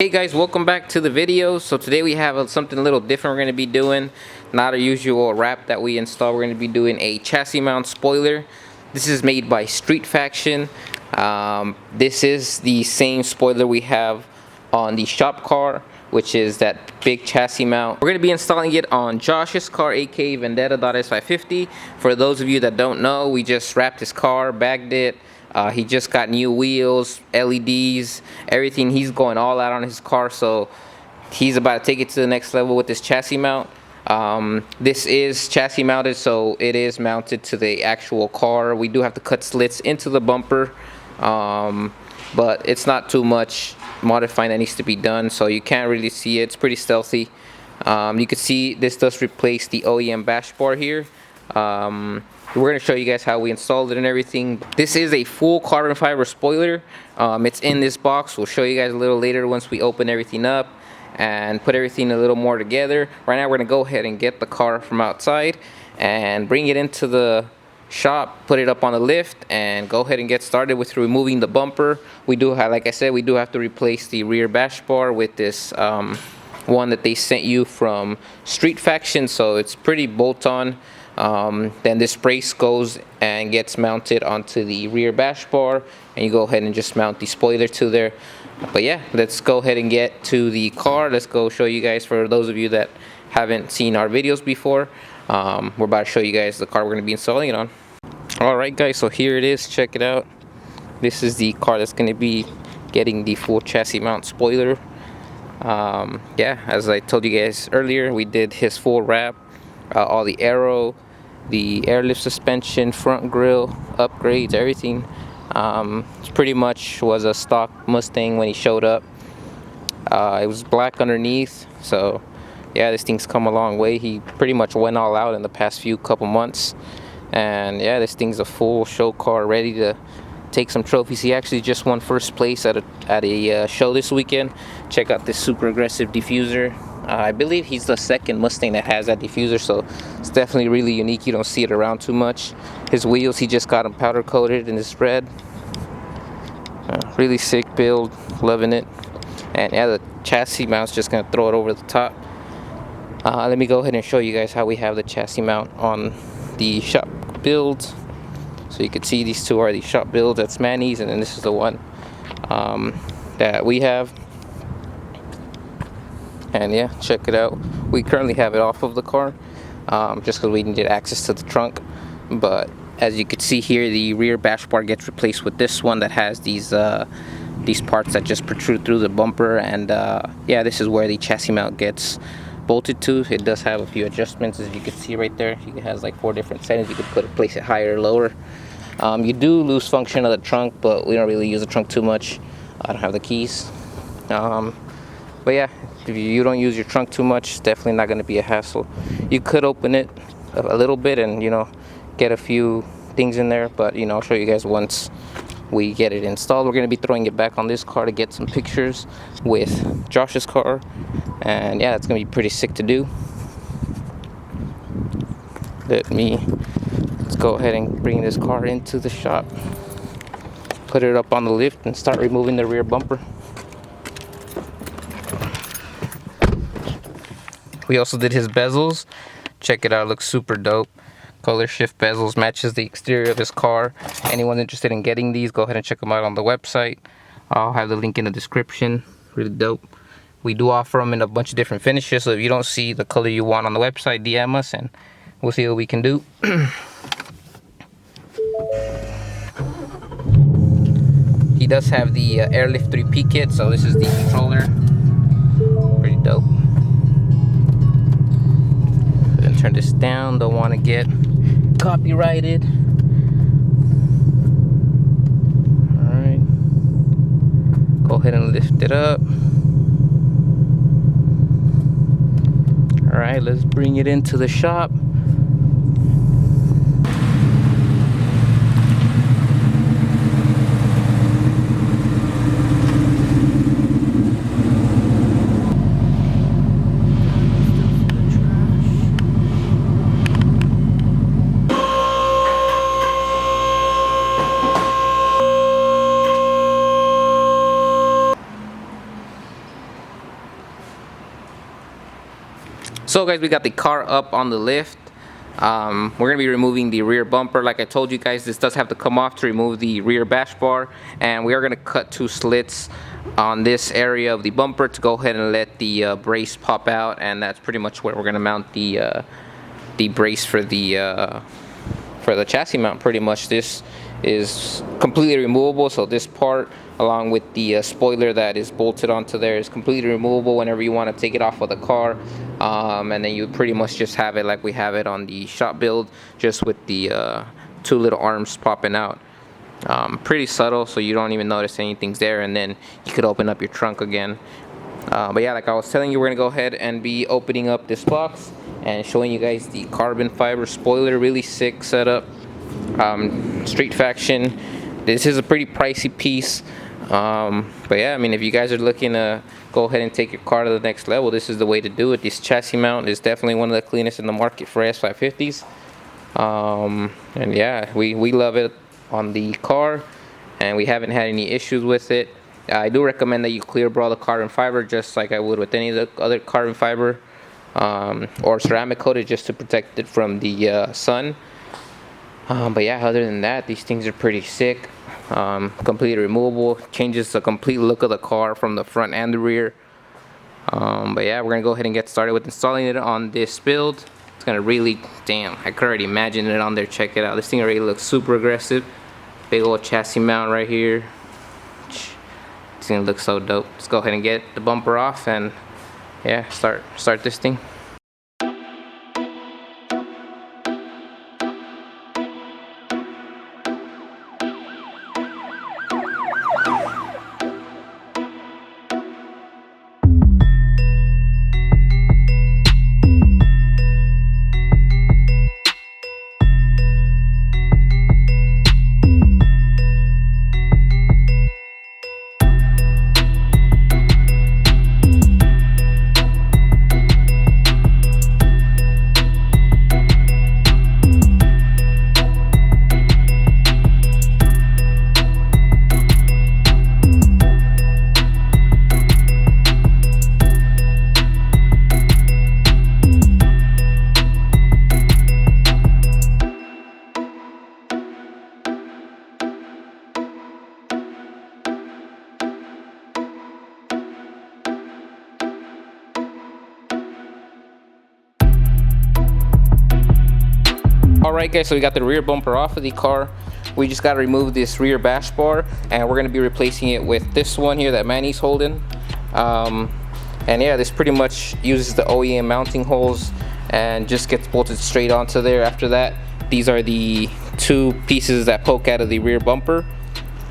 Hey guys, welcome back to the video. So today we have something a little different we're going to be doing. Not our usual wrap that we install. We're going to be doing a chassis mount spoiler. This is made by Street Faction. This is the same spoiler we have on the shop car, which is that big chassis mount. We're going to be installing it on Josh's car, aka Vendetta.S550. For those of you that don't know, we just wrapped his car, bagged it. He just got new wheels, LEDs, everything. He's going all out on his car, so he's about to take it to the next level with this chassis mount. This is chassis mounted, so it is mounted to the actual car. We do have to cut slits into the bumper, but it's not too much modifying that needs to be done, so you can't really see it. It's pretty stealthy. You can see this does replace the OEM bash bar here. We're going to show you guys how we installed it and everything. This is a full carbon fiber spoiler. It's in this box. We'll show you guys a little later once we open everything up and put everything a little more together. Right now we're going to go ahead and get the car from outside and bring it into the shop, put it up on the lift, and go ahead and get started with removing the bumper. We do have, like I said, we do have to replace the rear bash bar with this one that they sent you from Street Faction, so it's pretty bolt-on. Then this brace goes and gets mounted onto the rear bash bar, and you go ahead and just mount the spoiler to there. But yeah, let's go ahead and get to the car. Let's go show you guys, for those of you that haven't seen our videos before. We're about to show you guys the car we're going to be installing it on. Alright guys, so here it is. Check it out. This is the car that's going to be getting the full chassis mount spoiler. Yeah, as I told you guys earlier, we did his full wrap, all the aero, the airlift suspension, front grille upgrades, everything. It pretty much was a stock Mustang when he showed up. It was black underneath, so yeah, this thing's come a long way. He pretty much went all out in the past couple months, and yeah, this thing's a full show car ready to take some trophies. He actually just won first place at a show this weekend. Check out this super aggressive diffuser. I believe he's the second Mustang that has that diffuser, so it's definitely really unique. You don't see it around too much. His wheels, he just got them powder coated in this red. Really sick build, loving it. And yeah, the chassis mount's just gonna throw it over the top. Let me go ahead and show you guys how we have the chassis mount on the shop builds. So you can see these two are the shop builds. That's Manny's, and then this is the one that we have. And yeah, check it out. We currently have it off of the car, just because we needed access to the trunk. But as you can see here, the rear bash bar gets replaced with this one that has these parts that just protrude through the bumper. And yeah, this is where the chassis mount gets bolted to. It does have a few adjustments, as you can see right there. It has like 4 different settings. You could place it higher or lower. You do lose function of the trunk, but we don't really use the trunk too much. I don't have the keys. But yeah, if you don't use your trunk too much, it's definitely not going to be a hassle. You could open it a little bit and, you know, get a few things in there, but, you know, I'll show you guys once we get it installed. We're going to be throwing it back on this car to get some pictures with Josh's car, and yeah, it's going to be pretty sick to do. Let's go ahead and bring this car into the shop, put it up on the lift, and start removing the rear bumper. We also did his bezels. Check it out, looks super dope. Color shift bezels, matches the exterior of his car. Anyone interested in getting these, go ahead and check them out on the website. I'll have the link in the description. Really dope. We do offer them in a bunch of different finishes, so if you don't see the color you want on the website, DM us and we'll see what we can do. He does have the Airlift 3P kit, so this is the controller. Pretty dope. Turn this down, don't want to get copyrighted. Alright, go ahead and lift it up. Alright, let's bring it into the shop. So guys, we got the car up on the lift. We're going to be removing the rear bumper. Like I told you guys, this does have to come off to remove the rear bash bar, and we are going to cut 2 slits on this area of the bumper to go ahead and let the brace pop out, and that's pretty much where we're going to mount the brace for the chassis mount. Pretty much this is completely removable, so this part along with the spoiler that is bolted onto there is completely removable whenever you want to take it off of the car, and then you pretty much just have it like we have it on the shop build, just with the 2 little arms popping out. Pretty subtle, so you don't even notice anything's there, and then you could open up your trunk again. But yeah, like I was telling you, we're gonna go ahead and be opening up this box and showing you guys the carbon fiber spoiler. Really sick setup. Street Faction. This is a pretty pricey piece, but yeah, I mean, if you guys are looking to go ahead and take your car to the next level, this is the way to do it. This chassis mount is definitely one of the cleanest in the market for S550s, and yeah, we love it on the car, and we haven't had any issues with it. I do recommend that you clear brawl the carbon fiber just like I would with any of the other carbon fiber, or ceramic coated, just to protect it from the sun. But yeah, other than that, these things are pretty sick. Completely removable, changes the complete look of the car from the front and the rear. But yeah, we're gonna go ahead and get started with installing it on this build. It's gonna really, damn, I could already imagine it on there. Check it out, this thing already looks super aggressive. Big old chassis mount right here. It's gonna look so dope. Let's go ahead and get the bumper off and yeah, start this thing. Alright guys, so we got the rear bumper off of the car. We just got to remove this rear bash bar, and we're going to be replacing it with this one here that Manny's holding. And yeah, this pretty much uses the OEM mounting holes and just gets bolted straight onto there. After that, these are the 2 pieces that poke out of the rear bumper.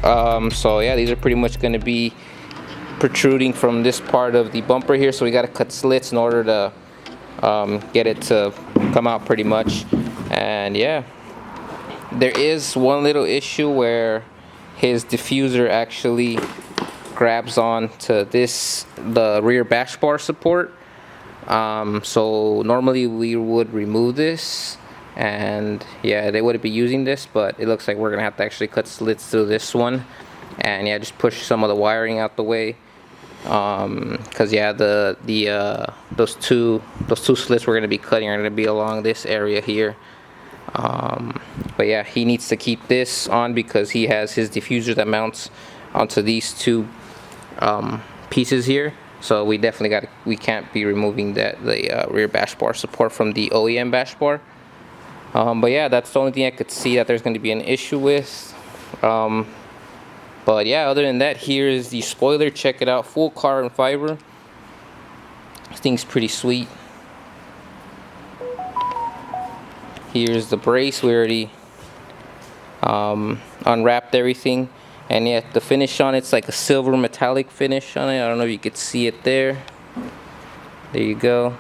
So yeah, these are pretty much going to be protruding from this part of the bumper here, so we got to cut slits in order to get it to come out pretty much. And yeah, there is one little issue where his diffuser actually grabs on to the rear bash bar support. So normally we would remove this, and yeah, they wouldn't be using this, but it looks like we're gonna have to actually cut slits through this one, and yeah, just push some of the wiring out the way. Because yeah, those two slits we're gonna be cutting are gonna be along this area here. But yeah, he needs to keep this on because he has his diffuser that mounts onto these 2 pieces here. So we definitely we can't be removing the rear bash bar support from the OEM bash bar. But yeah, that's the only thing I could see that there's going to be an issue with. But yeah, other than that, here is the spoiler. Check it out, full carbon fiber. This thing's pretty sweet. Here's the brace. We already unwrapped everything, and yeah, the finish on it's like a silver metallic finish on it. I don't know if you could see it there. There you go,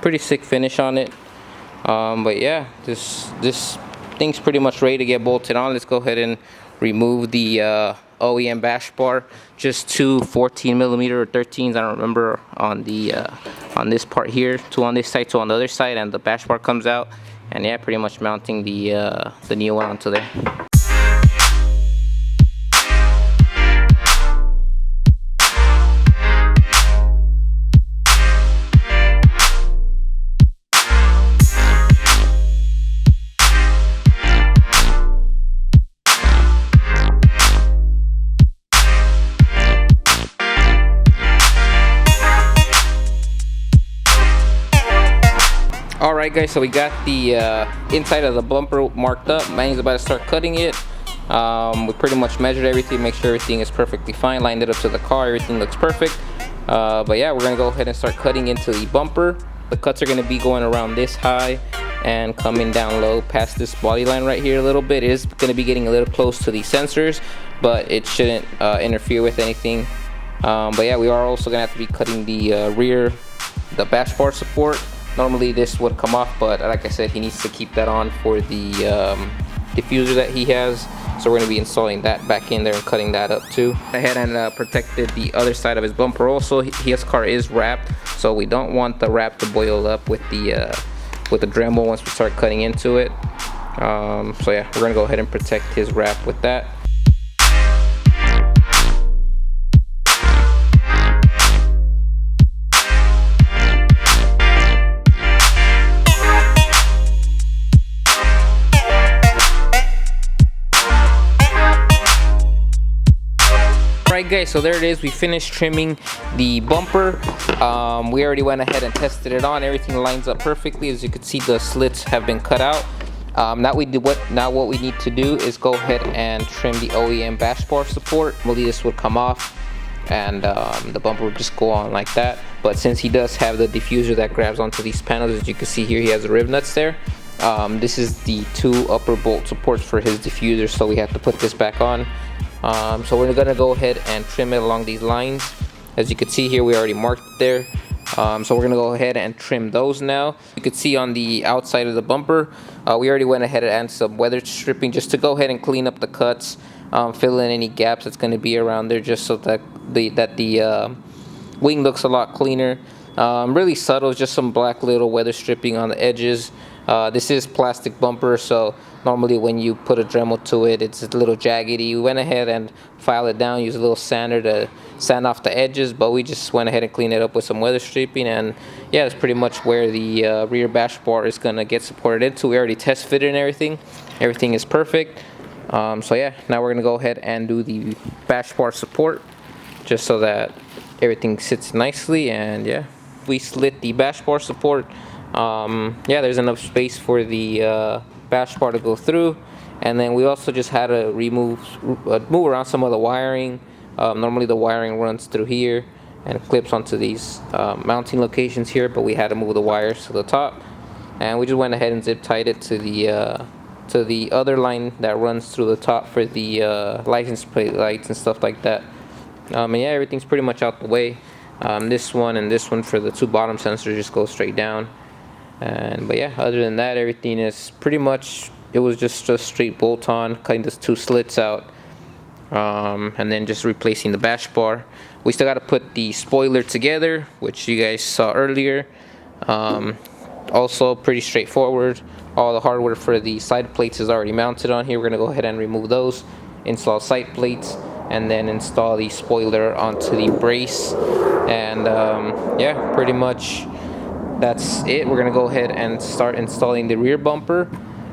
pretty sick finish on it. But yeah, this thing's pretty much ready to get bolted on. Let's go ahead and remove the OEM bash bar. Just 2 14mm or 13s, I don't remember, on the on this part here. 2 on this side, 2 on the other side, and the bash bar comes out. And yeah, pretty much mounting the new one onto there. Alright guys, so we got the inside of the bumper marked up. Manny's about to start cutting it. We pretty much measured everything, make sure everything is perfectly fine, lined it up to the car, everything looks perfect. But yeah, we're gonna go ahead and start cutting into the bumper. The cuts are gonna be going around this high and coming down low past this body line right here a little bit. It is gonna be getting a little close to the sensors, but it shouldn't interfere with anything. But yeah, we are also gonna have to be cutting the rear, the bash bar support. Normally this would come off, but like I said, he needs to keep that on for the diffuser that he has. So we're going to be installing that back in there and cutting that up too. I had and protected the other side of his bumper also. His car is wrapped, so we don't want the wrap to boil up with the Dremel once we start cutting into it. So yeah, we're going to go ahead and protect his wrap with that. Alright guys, so there it is. We finished trimming the bumper. We already went ahead and tested it on. Everything lines up perfectly. As you can see, the slits have been cut out. Now what we need to do is go ahead and trim the OEM bash bar support. Normally this would come off and the bumper would just go on like that. But since he does have the diffuser that grabs onto these panels, as you can see here, he has the rib nuts there. This is the 2 upper bolt supports for his diffuser, so we have to put this back on. So we're gonna go ahead and trim it along these lines. As you can see here, we already marked it there. So we're gonna go ahead and trim those now. You can see on the outside of the bumper, we already went ahead and added some weather stripping just to go ahead and clean up the cuts, fill in any gaps that's gonna be around there, just so that the wing looks a lot cleaner. Really subtle, just some black little weather stripping on the edges. This is plastic bumper, so normally when you put a Dremel to it, it's a little jaggedy. We went ahead and filed it down, used a little sander to sand off the edges, but we just went ahead and cleaned it up with some weather stripping. And yeah, that's pretty much where the rear bash bar is gonna get supported into. We already test fitted and everything. Everything is perfect. So yeah, now we're gonna go ahead and do the bash bar support, just so that everything sits nicely. And yeah, we slit the bash bar support. Yeah, there's enough space for the bash bar to go through, and then we also just had to move around some of the wiring. Normally the wiring runs through here and clips onto these mounting locations here, but we had to move the wires to the top, and we just went ahead and zip tied it to the other line that runs through the top for the license plate lights and stuff like that. And yeah, everything's pretty much out the way. This one and this one for the 2 bottom sensors just go straight down. But yeah, other than that, everything is pretty much, it was just a straight bolt on, kind of 2 slits out, and then just replacing the bash bar. We still got to put the spoiler together, which you guys saw earlier. Also pretty straightforward. All the hardware for the side plates is already mounted on here. We're gonna go ahead and remove those, install side plates, and then install the spoiler onto the brace. And yeah, pretty much that's it. We're gonna go ahead and start installing the rear bumper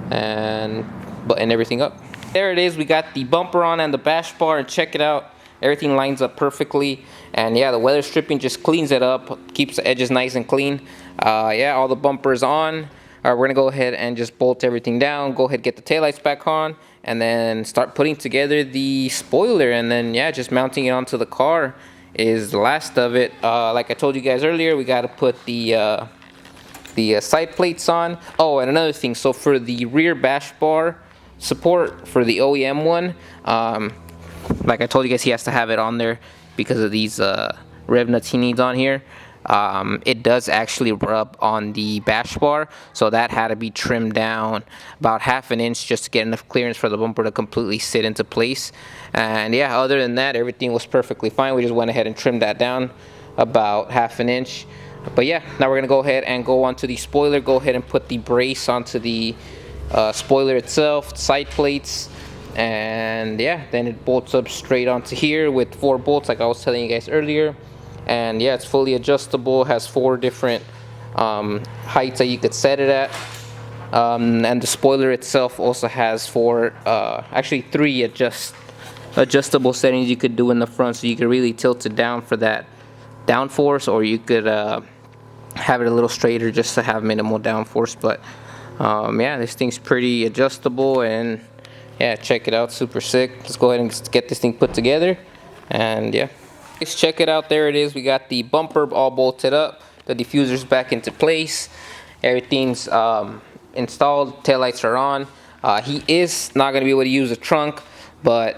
and button everything up. There it is. We got the bumper on and the bash bar, and check it out. Everything lines up perfectly, and yeah, the weather stripping just cleans it up, keeps the edges nice and clean. Yeah, all the bumpers on. We're gonna go ahead and just bolt everything down, go ahead get the taillights back on, and then start putting together the spoiler. And then yeah, just mounting it onto the car is the last of it. Like I told you guys earlier, we got to put the side plates on. Oh, and another thing, so for the rear bash bar support for the OEM one, like I told you guys, he has to have it on there because of these rev nuts he needs on here. It does actually rub on the bash bar, so that had to be trimmed down about 1/2 inch just to get enough clearance for the bumper to completely sit into place. And yeah, other than that, everything was perfectly fine. We just went ahead and trimmed that down about 1/2 inch. But yeah, now we're gonna go ahead and go onto the spoiler, go ahead and put the brace onto the spoiler itself, side plates, and yeah, then it bolts up straight onto here with 4 bolts like I was telling you guys earlier. And yeah, it's fully adjustable, has 4 different heights that you could set it at. And the spoiler itself also has 4, actually 3 adjustable settings you could do in the front, so you could really tilt it down for that downforce, or you could have it a little straighter just to have minimal downforce. But yeah, this thing's pretty adjustable, and yeah, check it out, super sick. Let's go ahead and get this thing put together. And yeah, let's check it out. There it is. We got the bumper all bolted up, the diffuser's back into place, everything's installed, taillights are on. He is not going to be able to use the trunk, but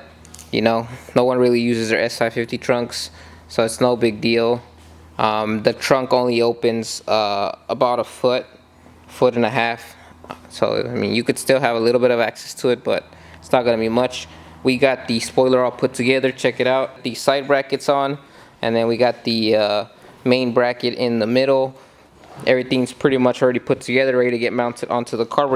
you know, no one really uses their S550 trunks, so it's no big deal. The trunk only opens about a foot and a half, so I mean, you could still have a little bit of access to it, but it's not going to be much. We got the spoiler all put together. Check it out. The side brackets on, and then we got the main bracket in the middle. Everything's pretty much already put together, ready to get mounted onto the car.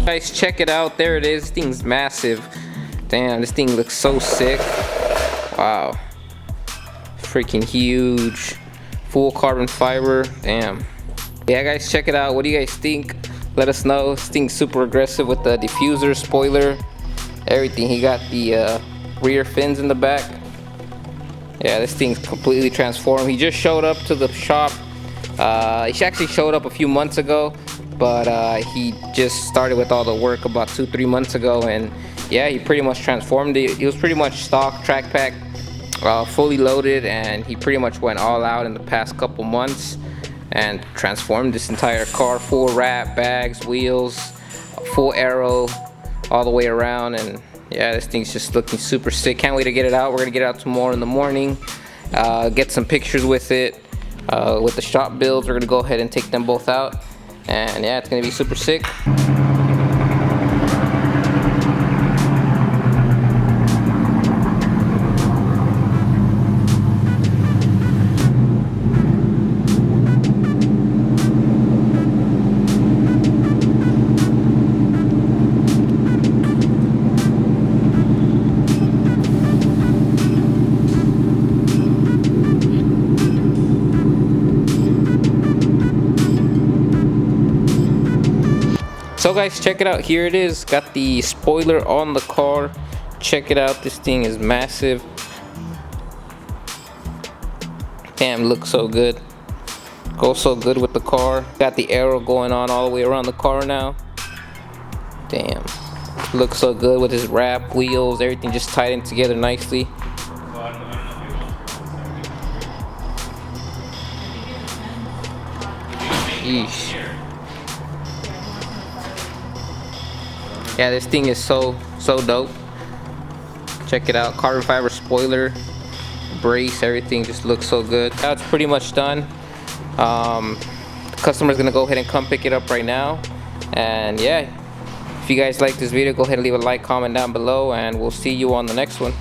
Guys, check it out. There it is. This thing's massive. Damn, this thing looks so sick. Wow, freaking huge. Full carbon fiber. Damn. Yeah, guys, check it out. What do you guys think? Let us know. This thing's super aggressive with the diffuser, spoiler, everything. He got the rear fins in the back. Yeah, this thing's completely transformed. He just showed up to the shop. He actually showed up a few months ago, but he just started with all the work about 2-3 months ago, and yeah, he pretty much transformed it. He was pretty much stock track pack, fully loaded, and he pretty much went all out in the past couple months and transformed this entire car. Full wrap, bags, wheels, full aero all the way around, and yeah, this thing's just looking super sick. Can't wait to get it out. We're gonna get it out tomorrow in the morning, get some pictures with it, with the shop builds. We're gonna go ahead and take them both out, and yeah, it's gonna be super sick. So guys, check it out. Here it is. Got the spoiler on the car. Check it out. This thing is massive. Damn, looks so good. Goes so good with the car. Got the aero going on all the way around the car now. Damn, looks so good with his wrap, wheels, everything just tied in together nicely. Yeesh. Yeah, this thing is so dope. Check it out. Carbon fiber spoiler, brace, everything just looks so good. Now it's pretty much done. The customer's gonna go ahead and come pick it up right now. And yeah, if you guys like this video, go ahead and leave a like, comment down below, and we'll see you on the next one.